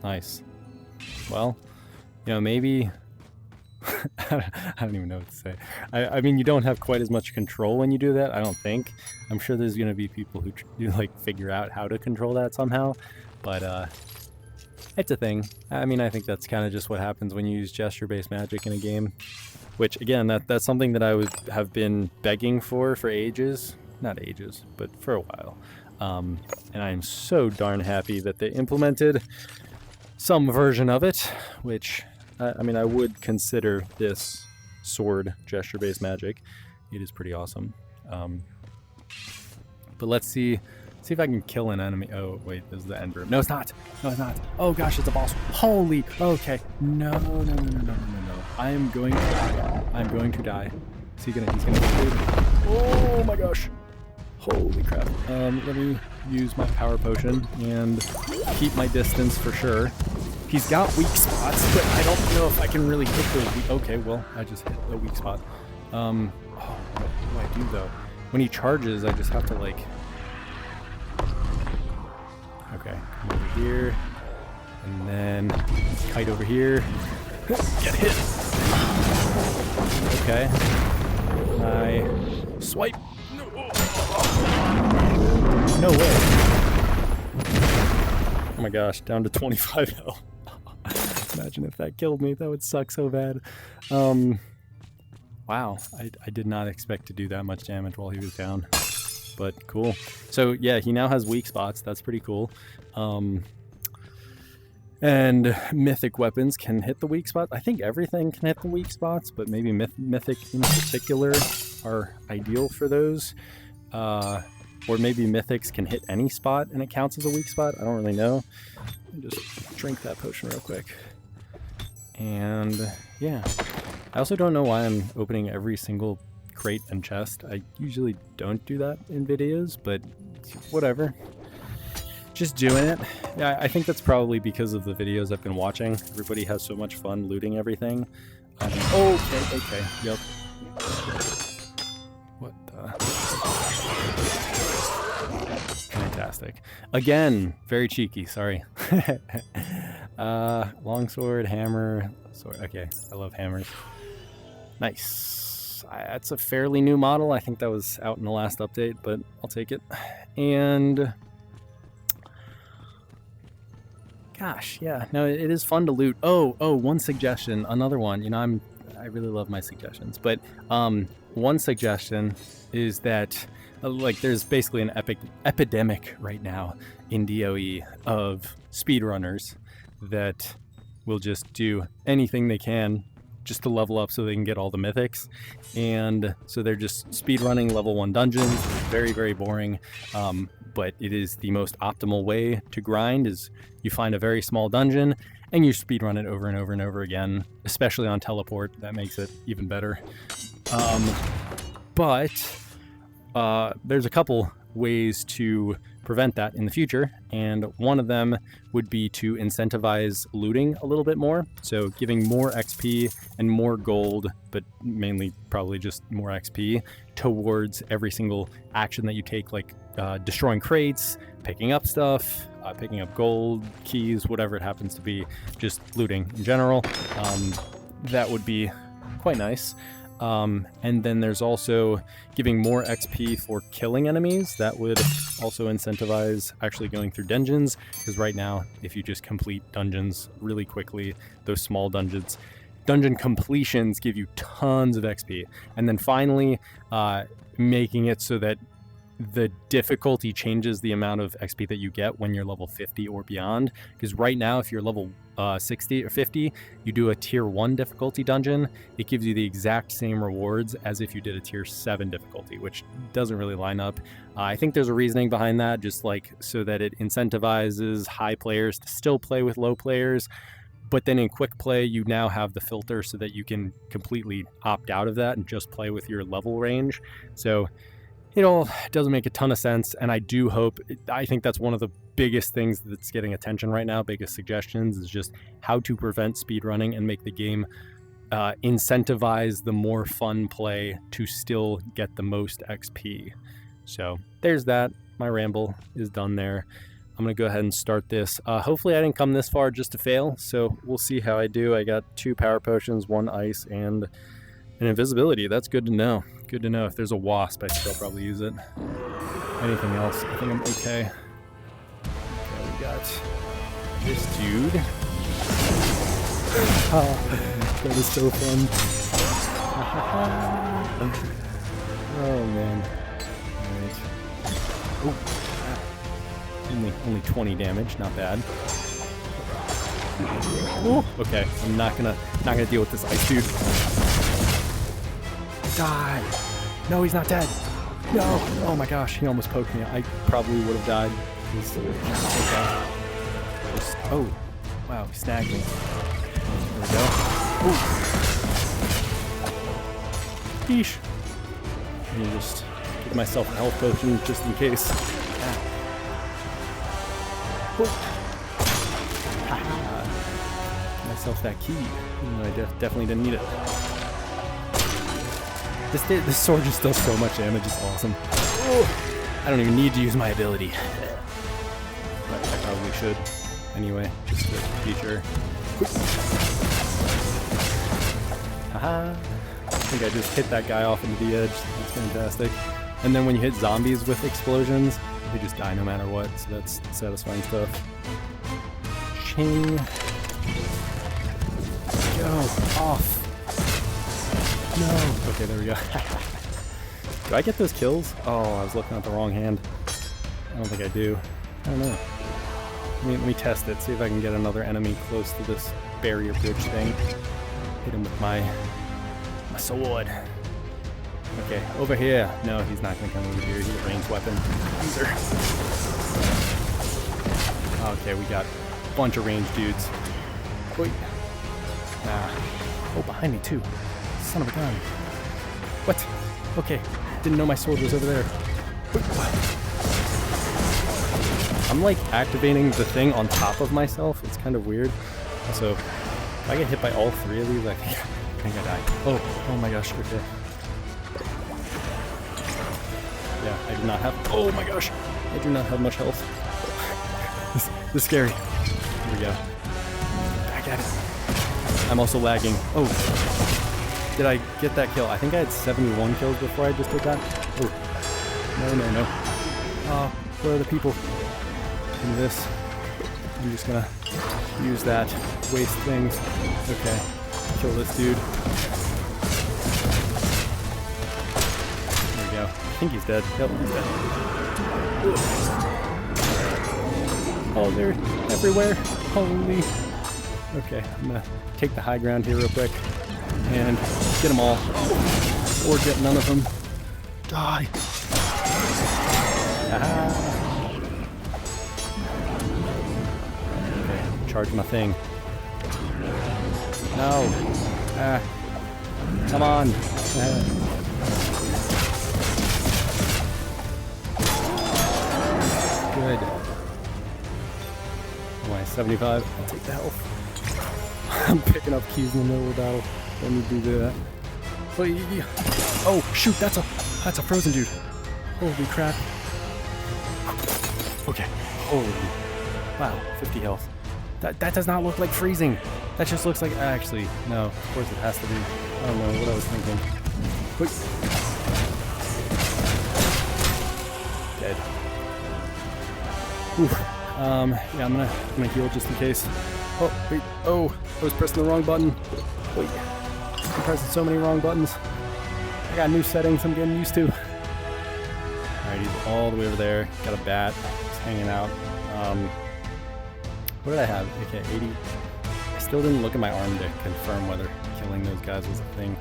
Nice. Well, you know, maybe... I don't even know what to say. I mean, you don't have quite as much control when you do that, I don't think. I'm sure there's going to be people who like figure out how to control that somehow, but it's a thing. I mean, I think that's kind of just what happens when you use gesture-based magic in a game, which, again, that's something that I have been begging for ages. Not ages, but for a while. And I'm so darn happy that they implemented some version of it, which... I mean, I would consider this sword gesture-based magic. It is pretty awesome. But let's see if I can kill an enemy. Oh, wait, this is the end room. No, it's not. No, it's not. Oh, gosh, it's a boss. Holy. Okay. No. I am going to die. I'm going to die. He's gonna kill me. Oh, my gosh. Holy crap. Let me use my power potion and keep my distance for sure. He's got weak spots, but I don't know if I can really hit those weak... Okay, well, I just hit a weak spot. Oh, what do I do, though? When he charges, I just have to, like... Okay, come over here. And then kite over here. Get hit! Okay. I swipe. No way. Oh my gosh, down to 25 health. Imagine if that killed me. That would suck so bad. Wow, I did not expect to do that much damage while he was down. But cool. So yeah, he now has weak spots. That's pretty cool. And mythic weapons can hit the weak spots. I think everything can hit the weak spots, but maybe mythic in particular are ideal for those. Or maybe mythics can hit any spot and it counts as a weak spot. I don't really know. Just drink that potion real quick. And yeah, I also don't know why I'm opening every single crate and chest. I usually don't do that in videos, but whatever. Just doing it. Yeah, I think that's probably because of the videos I've been watching. Everybody has so much fun looting everything. Okay, yep. What the... Fantastic. Again, very cheeky, sorry. Longsword, hammer, sword. Okay, I love hammers. Nice. That's a fairly new model. I think that was out in the last update, but I'll take it. And gosh, yeah, no, it is fun to loot. Oh, one suggestion, another one. You know, I really love my suggestions, but one suggestion is that like there's basically an epidemic right now in DOE of speedrunners that will just do anything they can just to level up so they can get all the mythics. And so they're just speedrunning level 1 dungeons. Very, very boring. But it is the most optimal way to grind is you find a very small dungeon and you speedrun it over and over and over again, especially on teleport. That makes it even better. But there's a couple ways to prevent that in the future, and one of them would be to incentivize looting a little bit more, so giving more XP and more gold, but mainly probably just more XP towards every single action that you take, like destroying crates, picking up stuff, picking up gold, keys, whatever it happens to be, just looting in general. That would be quite nice. And then there's also giving more XP for killing enemies. That would also incentivize actually going through dungeons, because right now, if you just complete dungeons really quickly, those small dungeons, dungeon completions give you tons of XP. And then finally, making it so that the difficulty changes the amount of XP that you get when you're level 50 or beyond. Because right now, if you're level 60 or 50, you do a tier 1 difficulty dungeon, it gives you the exact same rewards as if you did a tier 7 difficulty, which doesn't really line up. I think there's a reasoning behind that, just like so that it incentivizes high players to still play with low players. But then in quick play, you now have the filter so that you can completely opt out of that and just play with your level range. So it all doesn't make a ton of sense, and I do hope, I think that's one of the biggest things that's getting attention right now, biggest suggestions, is just how to prevent speedrunning and make the game incentivize the more fun play to still get the most XP. So there's that. My ramble is done there. I'm going to go ahead and start this. Hopefully I didn't come this far just to fail, so we'll see how I do. I got 2 power potions, 1 ice, and an invisibility. That's good to know. Good to know. If there's a wasp, I still probably use it. Anything else, I think I'm okay. Okay, we got this dude. That is so fun. Oh man. Alright. Oh, only 20 damage, not bad. Ooh, okay, I'm not gonna deal with this ice dude. Die! No, he's not dead. No! Oh my gosh, he almost poked me. I probably would have died. Oh, wow, he snagged me. There we go. Ooh. Yeesh. Let me just give myself a health potion just in case. Give myself that key. I definitely didn't need it. This sword just does so much damage, it's awesome. Oh, I don't even need to use my ability. But I probably should. Anyway, just to be sure. Haha. I think I just hit that guy off into the edge. That's fantastic. And then when you hit zombies with explosions, they just die no matter what, so that's satisfying stuff. Ching. Go off. No. Okay, there we go. Do I get those kills? Oh, I was looking at the wrong hand. I don't think I do. I don't know. Let me test it, see if I can get another enemy close to this barrier bridge thing. Hit him with my sword. Okay, over here. No, he's not going to come over here. He's a ranged weapon user. Okay, we got a bunch of ranged dudes. Wait. Oh, behind me too. Son of a gun. What? Okay, didn't know my sword was over there. I'm like activating the thing on top of myself. It's kind of weird. Also, if I get hit by all 3 of these, I think I die. Oh my gosh, okay. Yeah, I do not have, oh my gosh, I do not have much health. This is scary. Here we go. I got it. I'm also lagging. Oh, did I get that kill? I think I had 71 kills before I just did that. Oh, no. Where are the people in this? I'm just gonna use that, waste things. Okay, kill this dude. There we go. I think he's dead. Yep, he's dead. Oh, they're everywhere. Holy. Okay, I'm gonna take the high ground here real quick and get them all. Or get none of them. Die. Ah. Okay, charge my thing. No. Come on. Good. Why, 75? I'll take the health. I'm picking up keys in the middle of the battle. Don't need to do that. Oh, shoot, that's a frozen dude. Holy crap. Okay. Holy. Wow, 50 health. That does not look like freezing. That just looks like, actually, no, of course it has to be. I don't know what I was thinking. Wait. Dead. Oof. Yeah, I'm gonna heal just in case. Oh, wait. Oh, I was pressing the wrong button. Wait. I'm pressing so many wrong buttons. I got new settings I'm getting used to. Alright, he's all the way over there. Got a bat. He's hanging out. What did I have? Okay, 80. I still didn't look at my arm to confirm whether killing those guys was a thing.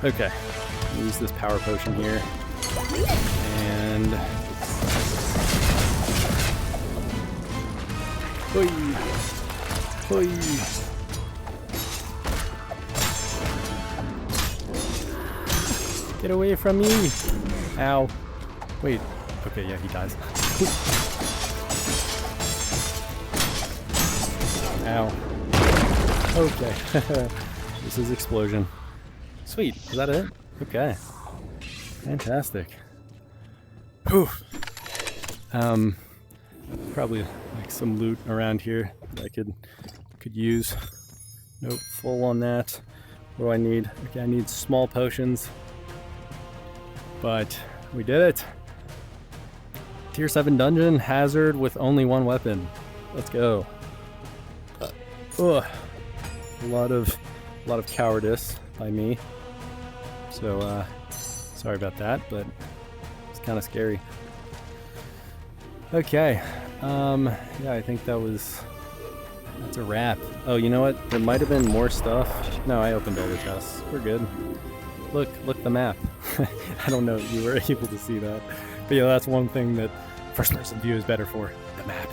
Okay. Use this power potion here. And... Hoi! Hoi! Get away from me! Ow. Wait. Okay, yeah, he dies. Ow. Okay. This is explosion. Sweet. Is that it? Okay. Fantastic. Whew. Probably like some loot around here that I could use. Nope, full on that. What do I need? Okay, I need small potions. But we did it. Tier 7 dungeon, hazard with only one weapon. Let's go. Ugh. A lot of cowardice by me. So sorry about that, but it's kind of scary. Okay. Yeah, I think that's a wrap. Oh, you know what? There might have been more stuff. No, I opened all the chests. We're good. Look the map. I don't know if you were able to see that. But yeah, that's one thing that first-person view is better for. The map.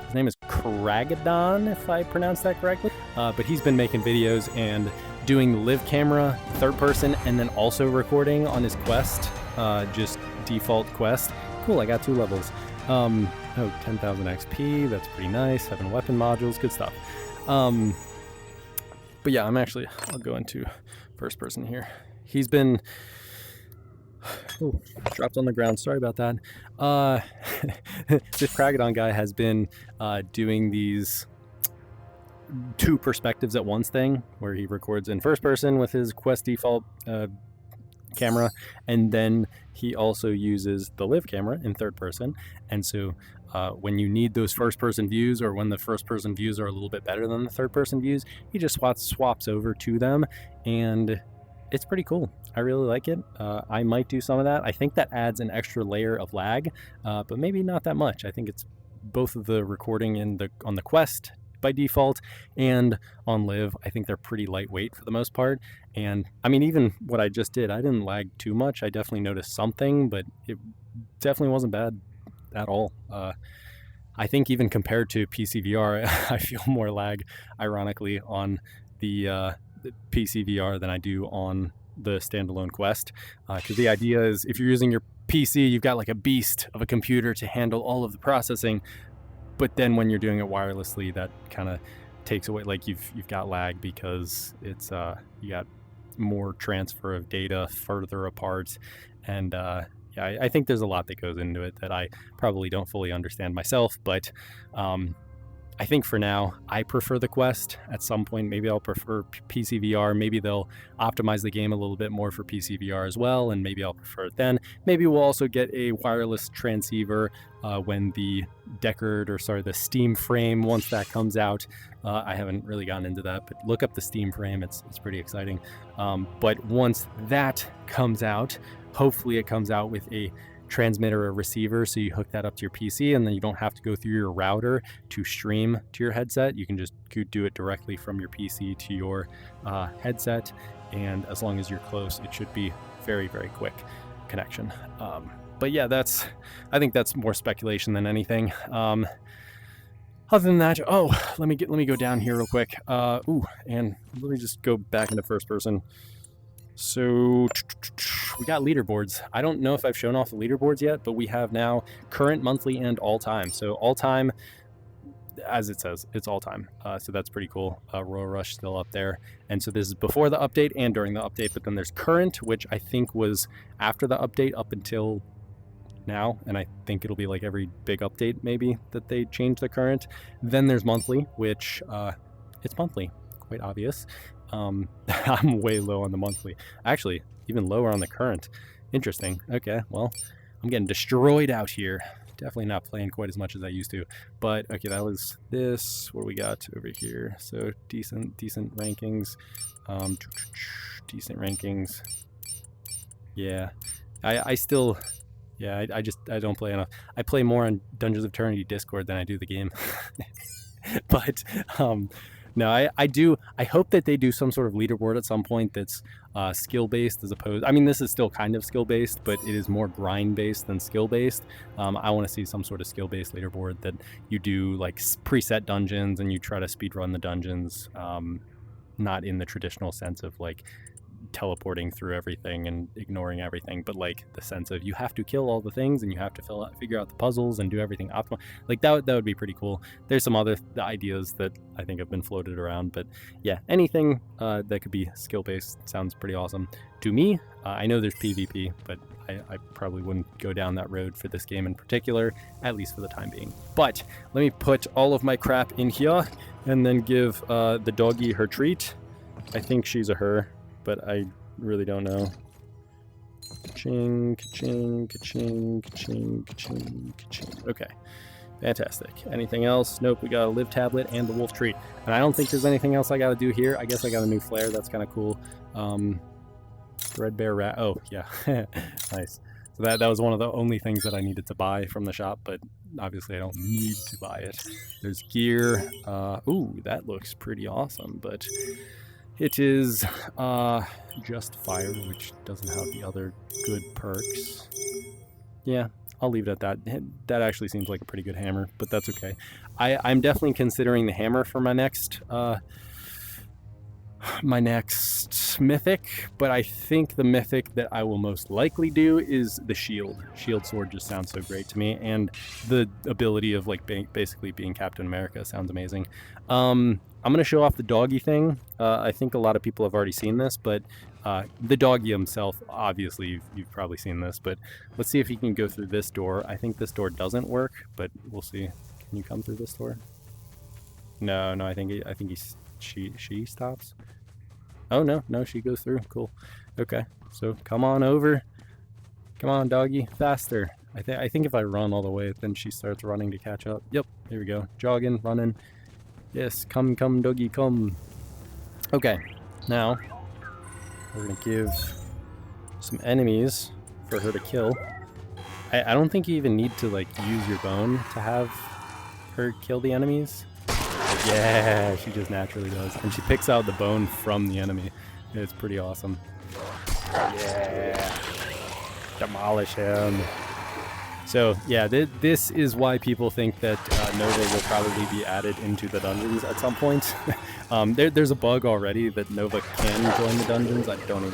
His name is Kragadon, if I pronounced that correctly. But he's been making videos and doing live camera, third person, and then also recording on his quest. Just default quest. Cool, I got 2 levels. Oh, 10,000 XP, that's pretty nice. 7 weapon modules, good stuff. But yeah, I'll go into first person here. He's been... Oh, dropped on the ground, sorry about that. This Kragadon guy has been doing these 2 perspectives at once thing, where he records in first person with his quest default camera, and then he also uses the live camera in third person. And so when you need those first person views, or when the first person views are a little bit better than the third person views, he just swaps over to them, and it's pretty cool. I really like it. I might do some of that. I think that adds an extra layer of lag, but maybe not that much. I think it's both of the recording on the quest by default and on live. I think they're pretty lightweight for the most part. And I mean, even what I just did, I didn't lag too much. I definitely noticed something, but it definitely wasn't bad at all. I think even compared to PC VR, I feel more lag, ironically, on the PC VR than I do on the standalone quest. Because the idea is, if you're using your PC, you've got like a beast of a computer to handle all of the processing. But then when you're doing it wirelessly, that kind of takes away, like you've got lag, because it's you got more transfer of data further apart. And yeah, I think there's a lot that goes into it that I probably don't fully understand myself. But I think for now, I prefer the Quest. At some point, maybe I'll prefer PC VR. Maybe they'll optimize the game a little bit more for PC VR as well, and maybe I'll prefer it then. Maybe we'll also get a wireless transceiver when the the Steam frame, once that comes out. I haven't really gotten into that, but look up the Steam frame. It's pretty exciting. But once that comes out, hopefully it comes out with a transmitter or receiver, so you hook that up to your PC, and then you don't have to go through your router to stream to your headset. You can just do it directly from your PC to your headset, and as long as you're close, it should be very, very quick connection. But yeah, I think that's more speculation than anything. Other than that, let me go down here real quick. And let me just go back into first person. So we got leaderboards. I don't know if I've shown off the leaderboards yet, but we have now current, monthly, and all time. So all time, as it says, it's all time. So that's pretty cool. Royal Rush still up there. And so this is before the update and during the update, but then there's current, which I think was after the update up until now. And I think it'll be like every big update maybe that they change the current. Then there's monthly, which it's monthly, quite obvious. I'm way low on the monthly. Actually, even lower on the current. Interesting. Okay, well, I'm getting destroyed out here. Definitely not playing quite as much as I used to. But, okay, that was this. What do we got over here? So, decent rankings. Decent rankings. Yeah. I still... Yeah, I don't play enough. I play more on Dungeons of Eternity Discord than I do the game. But no, I hope that they do some sort of leaderboard at some point that's skill based as opposed. I mean, this is still kind of skill based, but it is more grind based than skill based. I want to see some sort of skill based leaderboard that you do like preset dungeons and you try to speed run the dungeons. Not in the traditional sense of like teleporting through everything and ignoring everything, but like the sense of you have to kill all the things and you have to figure out the puzzles and do everything optimal. Like that would be pretty cool. There's some other ideas that I think have been floated around, but yeah, anything that could be skill based sounds pretty awesome to me. I know there's PvP, but I probably wouldn't go down that road for this game in particular, at least for the time being. But let me put all of my crap in here and then give the doggy her treat. I think she's a her, but I really don't know. Ka-ching, ka-ching, ka-ching, ka-ching, ka-ching, ka-ching. Okay, fantastic. Anything else? Nope, we got a live tablet and the wolf treat. And I don't think there's anything else I got to do here. I guess I got a new flare. That's kind of cool. Threadbare rat. Oh, yeah. Nice. So that was one of the only things that I needed to buy from the shop, but obviously I don't need to buy it. There's gear. Ooh, that looks pretty awesome, but... It is just fire, which doesn't have the other good perks. Yeah, I'll leave it at that. That actually seems like a pretty good hammer, but that's okay. I'm definitely considering the hammer for my next mythic, but I think the mythic that I will most likely do is the shield. Shield sword just sounds so great to me, and the ability of like basically being Captain America sounds amazing. I'm going to show off the doggy thing. I think a lot of people have already seen this, but the doggy himself, obviously you've probably seen this, but let's see if he can go through this door. I think this door doesn't work, but we'll see. Can you come through this door? No, I think she stops. Oh, no, she goes through. Cool. Okay, so come on over. Come on, doggy, faster. I think if I run all the way, then she starts running to catch up. Yep, here we go. Jogging, running. Yes, come, doggy, come. Okay, now we're gonna give some enemies for her to kill. I don't think you even need to like use your bone to have her kill the enemies. But yeah, she just naturally does, and she picks out the bone from the enemy. It's pretty awesome. Yeah, demolish him. So yeah, this is why people think that Nova will probably be added into the dungeons at some point. There's a bug already that Nova can join the dungeons. I don't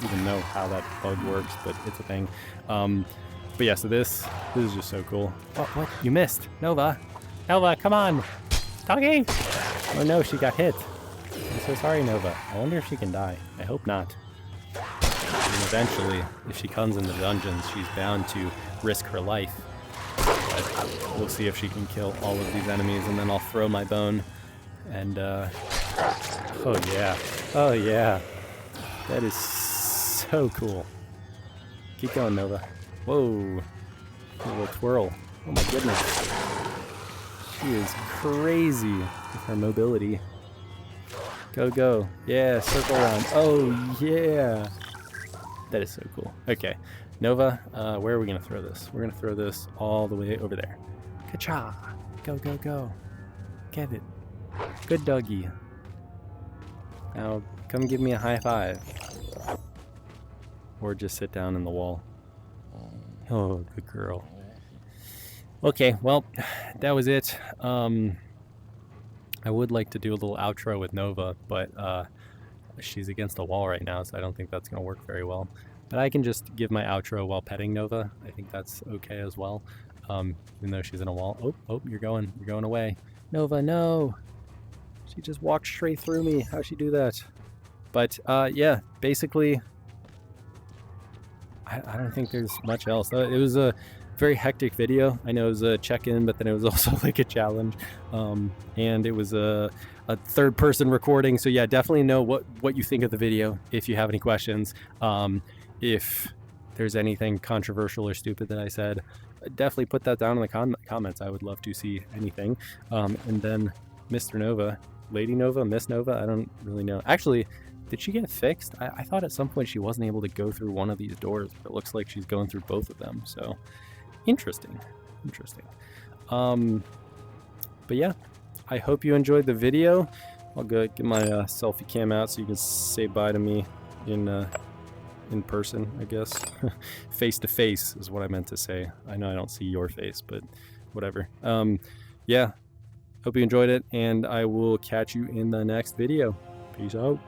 even know how that bug works, but it's a thing. But yeah, so this is just so cool. Oh, what? You missed. Nova, come on. Doggy! Oh no, she got hit. I'm so sorry, Nova. I wonder if she can die. I hope not. And eventually, if she comes in the dungeons, she's bound to risk her life. But we'll see if she can kill all of these enemies, and then I'll throw my bone. And, oh yeah. That is so cool. Keep going, Nova. Whoa. A little twirl. Oh my goodness. She is crazy with her mobility. Go. Yeah, circle around. Oh, yeah. That is so cool. Okay, Nova, where are we going to throw this? We're going to throw this all the way over there. Ka-cha! Go. Get it. Good doggy. Now, come give me a high five. Or just sit down in the wall. Oh, good girl. Okay, well, that was it. I would like to do a little outro with Nova, but she's against the wall right now, so I don't think that's going to work very well. But I can just give my outro while petting Nova. I think that's okay as well, even though she's in a wall. Oh, you're going away. Nova, no! She just walked straight through me. How'd she do that? But, yeah, basically, I don't think there's much else. It was a very hectic video. I know it was a check-in, but then it was also like a challenge, and it was a third-person recording. So yeah, definitely know what you think of the video if you have any questions. If there's anything controversial or stupid that I said, definitely put that down in the comments. I would love to see anything. And then Mr. Nova, Lady Nova, Miss Nova, I don't really know. Actually, did she get fixed? I thought at some point she wasn't able to go through one of these doors, but it looks like she's going through both of them. So interesting. But yeah, I hope you enjoyed the video. I'll go get my selfie cam out so you can say bye to me in person, I guess. Face to face is what I meant to say. I know I don't see your face, but whatever. Yeah, hope you enjoyed it, and I will catch you in the next video. Peace out.